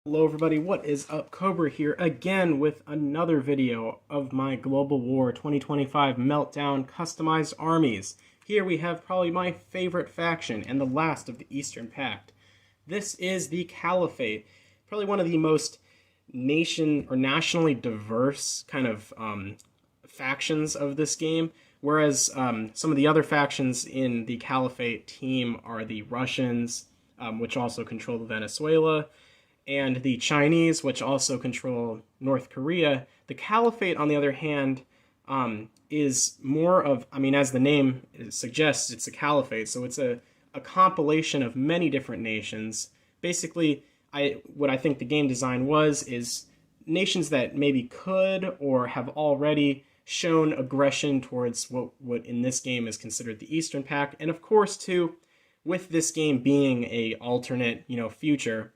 Hello everybody, what is up? Cobra here again with another video of my Global War 2025 Meltdown customized armies. Here we have probably my favorite faction and the last of the Eastern Pact. This is the Caliphate, probably one of the most nationally diverse kind of factions of this game, whereas some of the other factions in the Caliphate team are the Russians, which also control Venezuela, and the Chinese, which also control North Korea. The Caliphate, on the other hand, is more of, as the name suggests, it's a caliphate, so it's a compilation of many different nations. Basically, what I think the game design is nations that maybe could or have already shown aggression towards what in this game is considered the Eastern Pact, and of course, too, with this game being a alternate, future,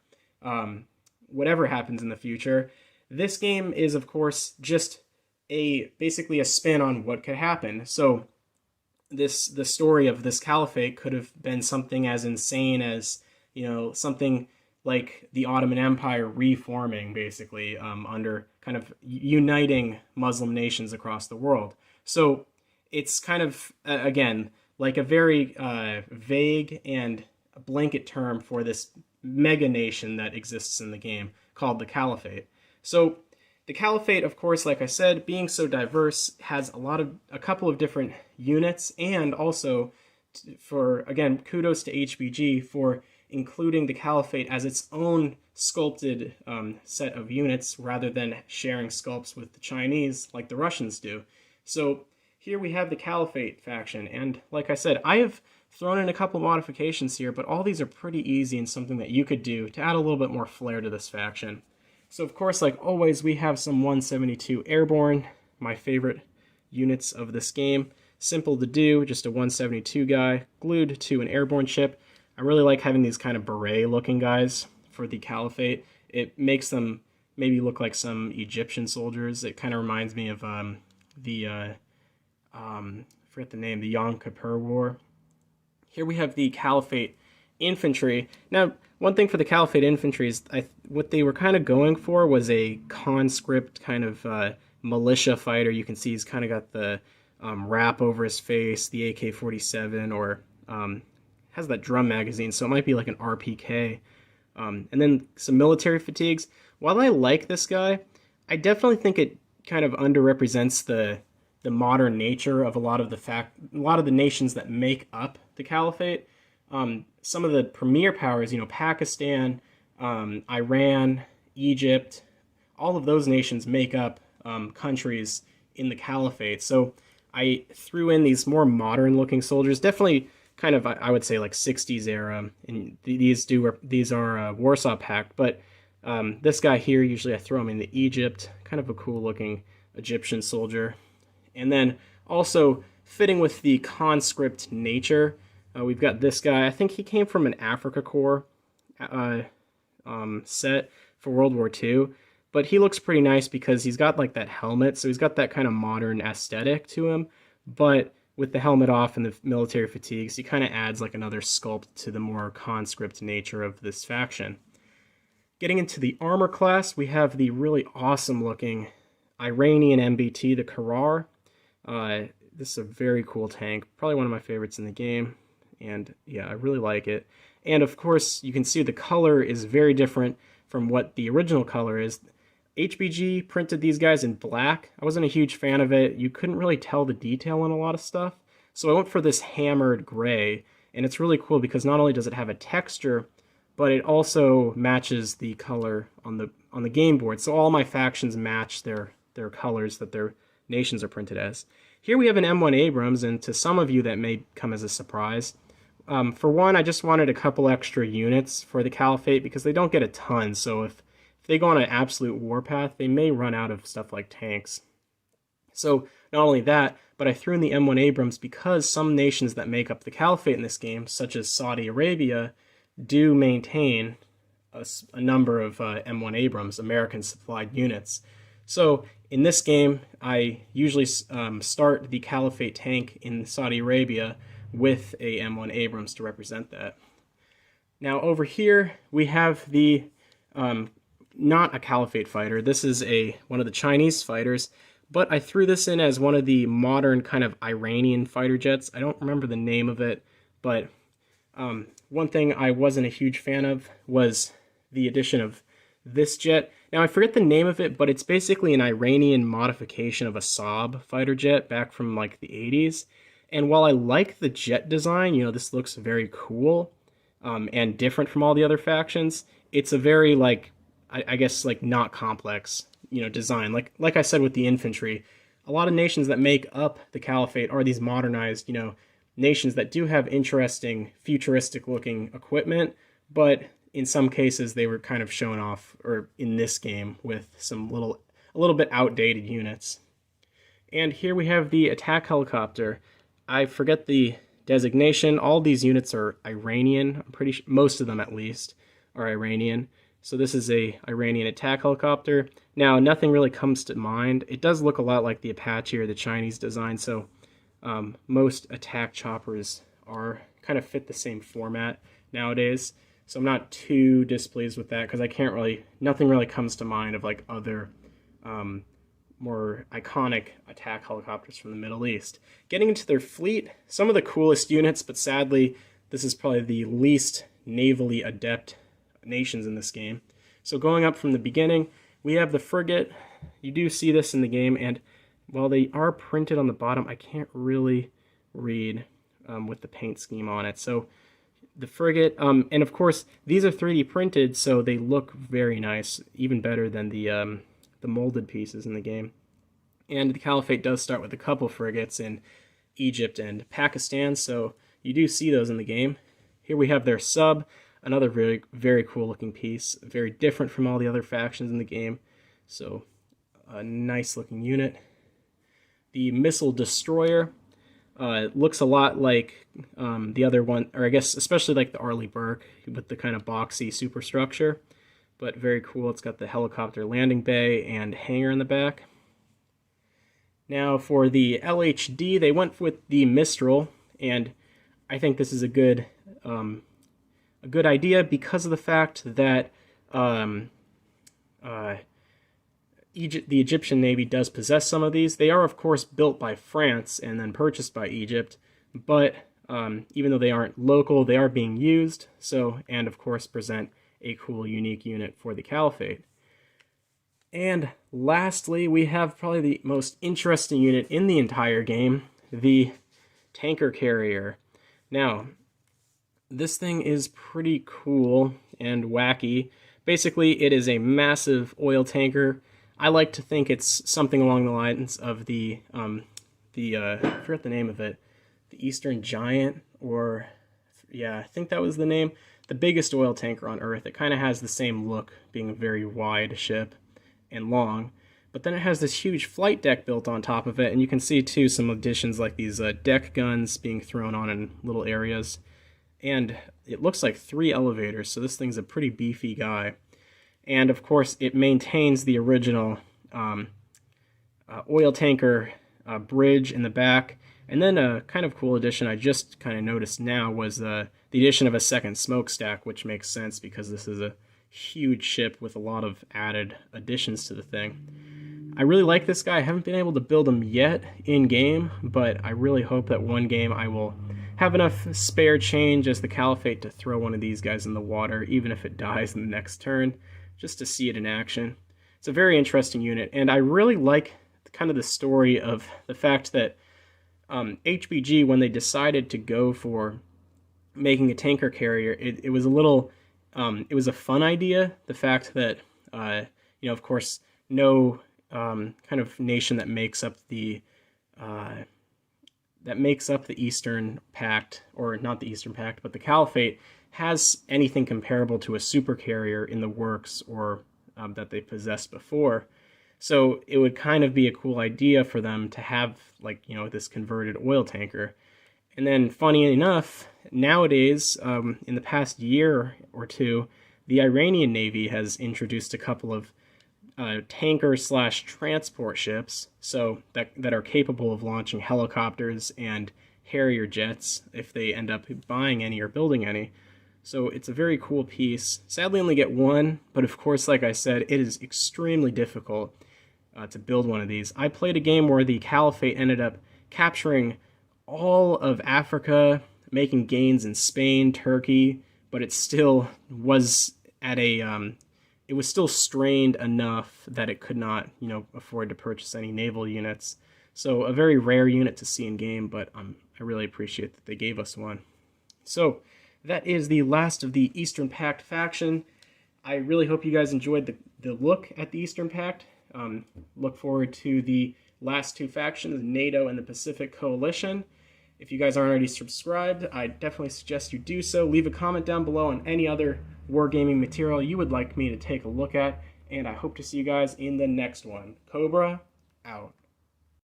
whatever happens in the future, this game is, of course, just basically a spin on what could happen. So the story of this caliphate could have been something as insane as, something like the Ottoman Empire reforming, basically, under kind of uniting Muslim nations across the world. So it's kind of, again, like a very vague and a blanket term for this mega nation that exists in the game called the Caliphate. So the Caliphate, of course, like I said, being so diverse, has a couple of different units, and also again, kudos to HBG for including the Caliphate as its own sculpted set of units rather than sharing sculpts with the Chinese like the Russians do. So here we have the Caliphate faction, and like I said, I have thrown in a couple modifications here, but all these are pretty easy and something that you could do to add a little bit more flair to this faction. So of course, like always, we have some 172 Airborne, my favorite units of this game. Simple to do, just a 172 guy glued to an Airborne ship. I really like having these kind of beret-looking guys for the Caliphate. It makes them maybe look like some Egyptian soldiers. It kind of reminds me of I forget the name, the Yom Kippur War. Here we have the Caliphate Infantry. Now, one thing for the Caliphate Infantry is what they were kind of going for was a conscript kind of militia fighter. You can see he's kind of got the wrap over his face, the AK-47, or has that drum magazine, so it might be like an RPK. And then some military fatigues. While I like this guy, I definitely think it kind of underrepresents the modern nature of a lot of the nations that make up the Caliphate. Some of the premier powers, Pakistan, Iran, Egypt, all of those nations make up countries in the Caliphate. So I threw in these more modern-looking soldiers, definitely kind of, I would say, like 60s era, and these are Warsaw Pact, but this guy here, usually I throw him into Egypt, kind of a cool-looking Egyptian soldier. And then also fitting with the conscript nature, we've got this guy. I think he came from an Africa Corps set for World War II, but he looks pretty nice because he's got like that helmet, so he's got that kind of modern aesthetic to him, but with the helmet off and the military fatigues, he kind of adds like another sculpt to the more conscript nature of this faction. Getting into the armor class, we have the really awesome looking Iranian MBT, the Karar. This is a very cool tank, probably one of my favorites in the game, and yeah, I really like it. And of course, you can see the color is very different from what the original color is. HBG printed these guys in black. I wasn't a huge fan of it. You couldn't really tell the detail on a lot of stuff, so I went for this hammered gray, and it's really cool because not only does it have a texture, but it also matches the color on the game board. So all my factions match their colors that their nations are printed as. Here we have an M1 Abrams, and to some of you that may come as a surprise. For one, I just wanted a couple extra units for the Caliphate because they don't get a ton, so if they go on an absolute warpath, they may run out of stuff like tanks. So not only that, but I threw in the M1 Abrams because some nations that make up the Caliphate in this game, such as Saudi Arabia, do maintain a number of M1 Abrams, American-supplied units. So in this game, I usually start the Caliphate tank in Saudi Arabia with a M1 Abrams to represent that. Now over here we have the not a Caliphate fighter. This is one of the Chinese fighters, but I threw this in as one of the modern kind of Iranian fighter jets. I don't remember the name of it, but one thing I wasn't a huge fan of was the addition of this jet. Now, I forget the name of it, but it's basically an Iranian modification of a Saab fighter jet back from like the 80s. And while I like the jet design, you know, this looks very cool and different from all the other factions, it's a very, like, I guess, like, not complex, you know, design. Like I said with the infantry, a lot of nations that make up the Caliphate are these modernized, you know, nations that do have interesting, futuristic-looking equipment, but in some cases they were kind of shown off, or in this game, with some a little bit outdated units. And here we have the attack helicopter. I forget the designation. All these units are Iranian. I'm pretty sure, most of them at least, are Iranian. So this is a Iranian attack helicopter. Now, nothing really comes to mind. It does look a lot like the Apache or the Chinese design, so most attack choppers are kind of fit the same format nowadays. So I'm not too displeased with that, because nothing really comes to mind of like other more iconic attack helicopters from the Middle East. Getting into their fleet, some of the coolest units, but sadly, this is probably the least navally adept nations in this game. So going up from the beginning, we have the frigate. You do see this in the game, and while they are printed on the bottom, I can't really read with the paint scheme on it. So the frigate, and of course, these are 3D printed, so they look very nice, even better than the molded pieces in the game. And the Caliphate does start with a couple frigates in Egypt and Pakistan, so you do see those in the game. Here we have their sub, another very, very cool looking piece, very different from all the other factions in the game, so a nice looking unit. The missile destroyer looks a lot like the other one, or I guess especially like the Arleigh Burke with the kind of boxy superstructure, but very cool. It's got the helicopter landing bay and hangar in the back. Now for the LHD, they went with the Mistral, and I think this is a good idea because of the fact that the Egyptian Navy does possess some of these. They are, of course, built by France and then purchased by Egypt, but even though they aren't local, they are being used, and of course present a cool, unique unit for the Caliphate. And lastly, we have probably the most interesting unit in the entire game, the tanker carrier. Now, this thing is pretty cool and wacky. Basically, it is a massive oil tanker. I like to think it's something along the lines of I forget the name of it, the Eastern Giant, or, yeah, I think that was the name. The biggest oil tanker on Earth. It kind of has the same look, being a very wide ship and long, but then it has this huge flight deck built on top of it, and you can see, too, some additions like these deck guns being thrown on in little areas, and it looks like 3 elevators, so this thing's a pretty beefy guy. And of course, it maintains the original oil tanker bridge in the back. And then a kind of cool addition I just kind of noticed now was the addition of a second smokestack, which makes sense because this is a huge ship with a lot of added additions to the thing. I really like this guy. I haven't been able to build him yet in-game, but I really hope that one game I will have enough spare change as the Caliphate to throw one of these guys in the water, even if it dies in the next turn, just to see it in action. It's a very interesting unit, and I really like kind of the story of the fact that HBG, when they decided to go for making a tanker carrier, it was a little, it was a fun idea. The fact that, of course, no kind of nation that makes up the Eastern Pact, or not the Eastern Pact, but the Caliphate, has anything comparable to a super carrier in the works, or that they possessed before. So it would kind of be a cool idea for them to have, like, this converted oil tanker. And then, funny enough, nowadays, in the past year or two, the Iranian Navy has introduced a couple of tanker/transport ships, so that are capable of launching helicopters and Harrier jets if they end up buying any or building any. So it's a very cool piece. Sadly, only get one, but of course, like I said, it is extremely difficult to build one of these. I played a game where the Caliphate ended up capturing all of Africa, making gains in Spain, Turkey, but it still was at a it was still strained enough that it could not, afford to purchase any naval units. So a very rare unit to see in game, but I really appreciate that they gave us one. So that is the last of the Eastern Pact faction. I really hope you guys enjoyed the look at the Eastern Pact. Look forward to the last two factions, NATO and the Pacific Coalition. If you guys aren't already subscribed, I definitely suggest you do so. Leave a comment down below on any other wargaming material you would like me to take a look at, and I hope to see you guys in the next one. Cobra, out.